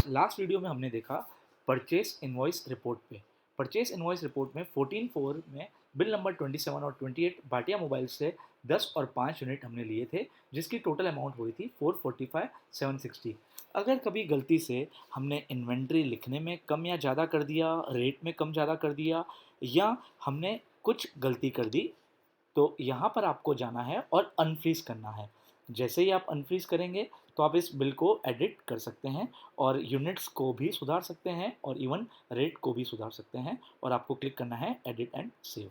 Last video में हमने देखा परचेस इनवॉइस रिपोर्ट पे। परचेस इनवॉइस रिपोर्ट में 14.4 में बिल नंबर 27 और 28 भाटिया मोबाइल से 10 और 5 यूनिट हमने लिए थे, जिसकी टोटल अमाउंट हुई थी 445,760। अगर कभी गलती से हमने इन्वेंट्री लिखने में कम या ज़्यादा कर दिया, रेट में कम ज़्यादा कर दिया, या हमने कुछ गलती कर दी, तो यहाँ पर आपको जाना है और अनफ्रीज करना है। जैसे ही आप अनफ्रीज करेंगे तो आप इस बिल को एडिट कर सकते हैं और यूनिट्स को भी सुधार सकते हैं और इवन रेट को भी सुधार सकते हैं, और आपको क्लिक करना है एडिट एंड सेव।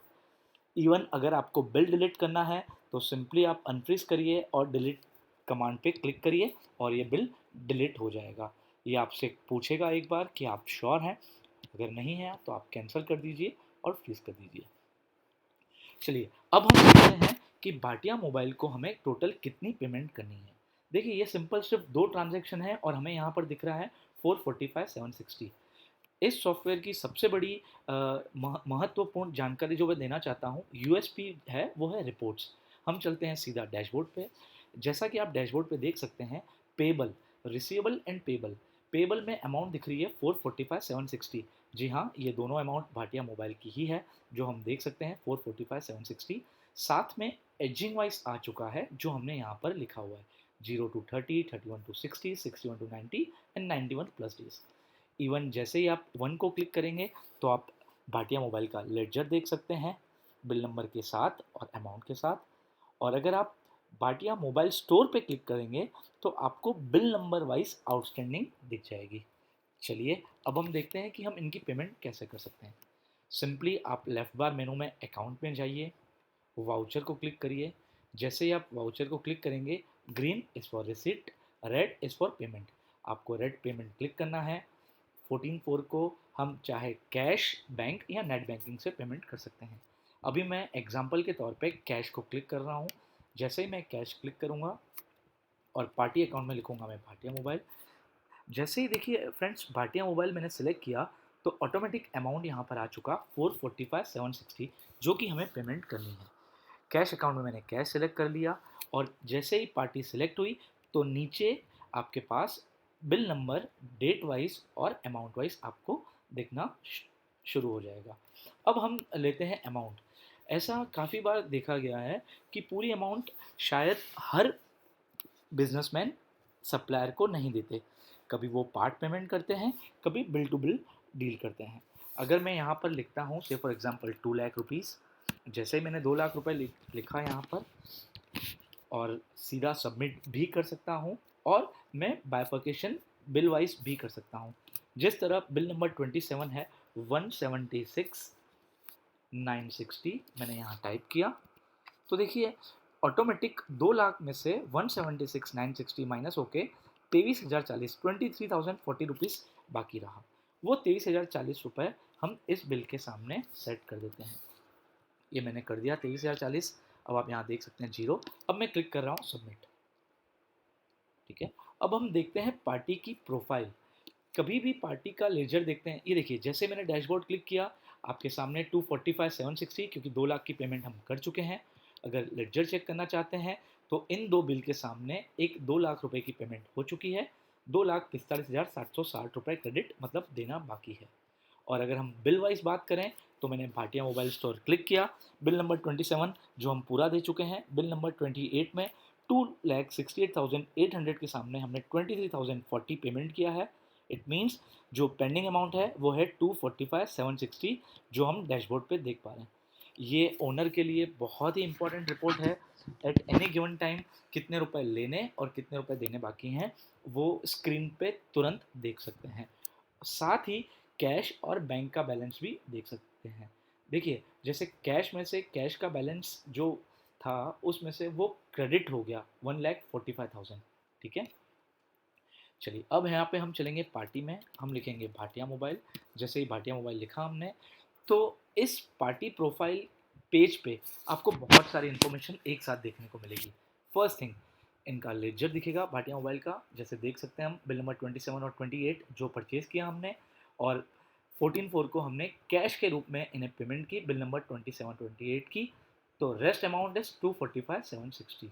इवन अगर आपको बिल डिलीट करना है तो सिंपली आप अनफ्रीज करिए और डिलीट कमांड पे क्लिक करिए और ये बिल डिलीट हो जाएगा। ये आपसे पूछेगा एक बार कि आप श्योर हैं, अगर नहीं है तो आप कैंसिल कर दीजिए और फ्रीज कर दीजिए। चलिए अब हम देखते हैं कि भाटिया मोबाइल को हमें टोटल कितनी पेमेंट करनी है। देखिए ये सिंपल सिर्फ 2 ट्रांजैक्शन है और हमें यहाँ पर दिख रहा है 445,760। इस सॉफ्टवेयर की सबसे बड़ी महत्वपूर्ण जानकारी जो मैं देना चाहता हूँ, यूएसपी है, वो है रिपोर्ट्स। हम चलते हैं सीधा डैशबोर्ड पे। जैसा कि आप डैशबोर्ड पे देख सकते हैं, payable, receivable and payable, payable में अमाउंट दिख रही है 445,760। जी हाँ, ये दोनों अमाउंट भाटिया मोबाइल की ही है जो हम देख सकते हैं 445,760। साथ में एजिंग वाइज आ चुका है जो हमने यहाँ पर लिखा हुआ है 0 to 30, 31 to 60, 61 to 90 and 91 plus days. Even जैसे ही आप 1 को क्लिक करेंगे तो आप भाटिया मोबाइल का लेडजर देख सकते हैं बिल नंबर के साथ और अमाउंट के साथ। और अगर आप भाटिया मोबाइल स्टोर पे क्लिक करेंगे तो आपको बिल नंबर वाइज आउटस्टैंडिंग दिख जाएगी। चलिए अब हम देखते हैं कि हम इनकी पेमेंट कैसे कर सकते हैं। सिंपली आप लेफ्ट बार मेनू में अकाउंट में जाइए, वाउचर को क्लिक करिए। जैसे ही आप वाउचर को क्लिक करेंगे, green is for receipt, red is for payment. आपको रेड पेमेंट क्लिक करना है। 14.4 को हम चाहे कैश, बैंक या नेट बैंकिंग से पेमेंट कर सकते हैं। अभी मैं एग्जांपल के तौर पे कैश को क्लिक कर रहा हूँ। जैसे ही मैं कैश क्लिक करूँगा और पार्टी अकाउंट में लिखूँगा मैं भाटिया मोबाइल, जैसे ही देखिए फ्रेंड्स भाटिया मोबाइल मैंने सेलेक्ट किया तो ऑटोमेटिक अमाउंट यहाँ पर आ चुका 445,760, जो कि हमें पेमेंट करनी है। कैश अकाउंट में मैंने कैश सेलेक्ट कर लिया और जैसे ही पार्टी सेलेक्ट हुई तो नीचे आपके पास बिल नंबर, डेट वाइज और अमाउंट वाइज आपको दिखना शुरू हो जाएगा। अब हम लेते हैं अमाउंट। ऐसा काफ़ी बार देखा गया है कि पूरी अमाउंट शायद हर बिजनेसमैन सप्लायर को नहीं देते। कभी वो पार्ट पेमेंट करते हैं, कभी बिल टू बिल डील करते हैं। अगर मैं यहाँ पर लिखता हूँ से फॉर एग्जांपल 2 लाख रुपीज़, जैसे ही मैंने 2 लाख रुपए लिखा यहाँ पर और सीधा सबमिट भी कर सकता हूँ, और मैं बाइफर्केशन बिल वाइज भी कर सकता हूँ। जिस तरह बिल नंबर 27 है 176,960 मैंने यहाँ टाइप किया, तो देखिए ऑटोमेटिक 2 लाख में से 176,960 माइनस होके 23,040 23,040 रुपीज़ बाकी रहा। वो 23,040 रुपये हम इस बिल के सामने सेट कर देते हैं। ये मैंने कर दिया 23,040। अब आप यहाँ देख सकते हैं 0। अब मैं क्लिक कर रहा हूँ सबमिट। ठीक है, अब हम देखते हैं पार्टी की प्रोफाइल। कभी भी पार्टी का लेजर देखते हैं, ये देखिए जैसे मैंने डैशबोर्ड क्लिक किया आपके सामने 245,760, क्योंकि 2 लाख की पेमेंट हम कर चुके हैं। अगर लेजर चेक करना चाहते हैं तो इन दो बिल के सामने एक 2 लाख रुपए की पेमेंट हो चुकी है, 2,45,760 रुपये क्रेडिट मतलब देना बाकी है। और अगर हम बिल वाइज बात करें तो मैंने भाटिया मोबाइल स्टोर क्लिक किया, बिल नंबर 27 जो हम पूरा दे चुके हैं, बिल नंबर 28 में 2,68,800 के सामने हमने 23,040 पेमेंट किया है। इट मीन्स जो पेंडिंग अमाउंट है वो है 245,760, जो हम डैशबोर्ड पे देख पा रहे हैं। ये ओनर के लिए बहुत ही इंपॉर्टेंट रिपोर्ट है। एट एनी गिवन टाइम कितने रुपए लेने और कितने रुपए देने बाकी हैं वो स्क्रीन पे तुरंत देख सकते हैं। साथ ही कैश और बैंक का बैलेंस भी देख सकते हैं। देखिए जैसे कैश में से कैश का बैलेंस जो था उसमें से वो क्रेडिट हो गया 1,45,000। ठीक है, चलिए अब यहाँ पे हम चलेंगे पार्टी में, हम लिखेंगे भाटिया मोबाइल। जैसे ही भाटिया मोबाइल लिखा हमने तो इस पार्टी प्रोफाइल पेज पे आपको बहुत सारी इन्फॉर्मेशन एक साथ देखने को मिलेगी। फर्स्ट थिंग, इनका लेजर दिखेगा भाटिया मोबाइल का। जैसे देख सकते हैं हम बिल नंबर 27 और 28 जो परचेज़ किया हमने, और 14/4 को हमने कैश के रूप में इन्हें पेमेंट की बिल नंबर 27-28 की। तो रेस्ट अमाउंट इज 245,760।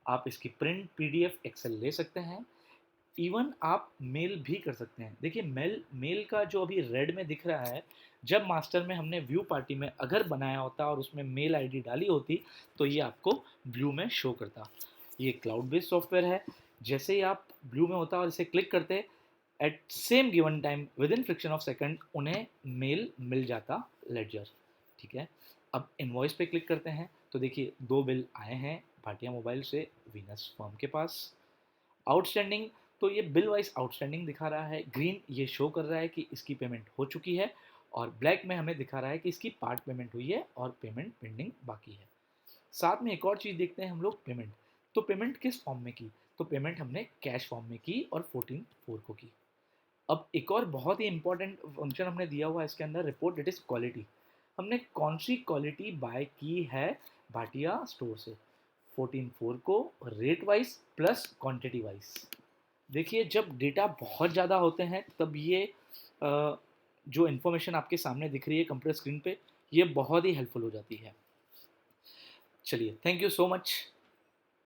आप इसकी प्रिंट PDF एक्सेल ले सकते हैं। इवन आप मेल भी कर सकते हैं। देखिए मेल मेल का जो अभी रेड में दिख रहा है, जब मास्टर में हमने व्यू पार्टी में अगर बनाया होता और उसमें मेल आईडी डाली होती तो ये आपको ब्लू में शो करता। ये क्लाउड बेस्ड सॉफ्टवेयर है। जैसे ही आप ब्लू में होता और इसे क्लिक करते, at same given time within fraction of second उन्हें मेल मिल जाता लेडजर। ठीक है, अब इनवॉइस पे क्लिक करते हैं तो देखिए 2 बिल आए हैं भाटिया मोबाइल से वीनस फर्म के पास। आउटस्टैंडिंग, तो ये बिल वाइज आउटस्टैंडिंग दिखा रहा है। ग्रीन ये शो कर रहा है कि इसकी पेमेंट हो चुकी है, और ब्लैक में हमें दिखा रहा है कि इसकी पार्ट पेमेंट हुई है और पेमेंट पेंडिंग बाकी है। साथ में एक और चीज़ देखते हैं हम लोग, पेमेंट। तो पेमेंट किस फॉर्म में की? तो पेमेंट हमने कैश फॉर्म में की और 14/4 को की। अब एक और बहुत ही इंपॉर्टेंट फंक्शन हमने दिया हुआ है इसके अंदर, रिपोर्ट, इट इज़ क्वालिटी। हमने कौन सी क्वालिटी बाय की है भाटिया स्टोर से? 14/4 को rate wise plus quantity wise. देखिए जब डेटा बहुत ज़्यादा होते हैं तब ये जो इन्फॉर्मेशन आपके सामने दिख रही है कंप्यूटर स्क्रीन पे, ये बहुत ही हेल्पफुल हो जाती है। चलिए, थैंक यू सो मच।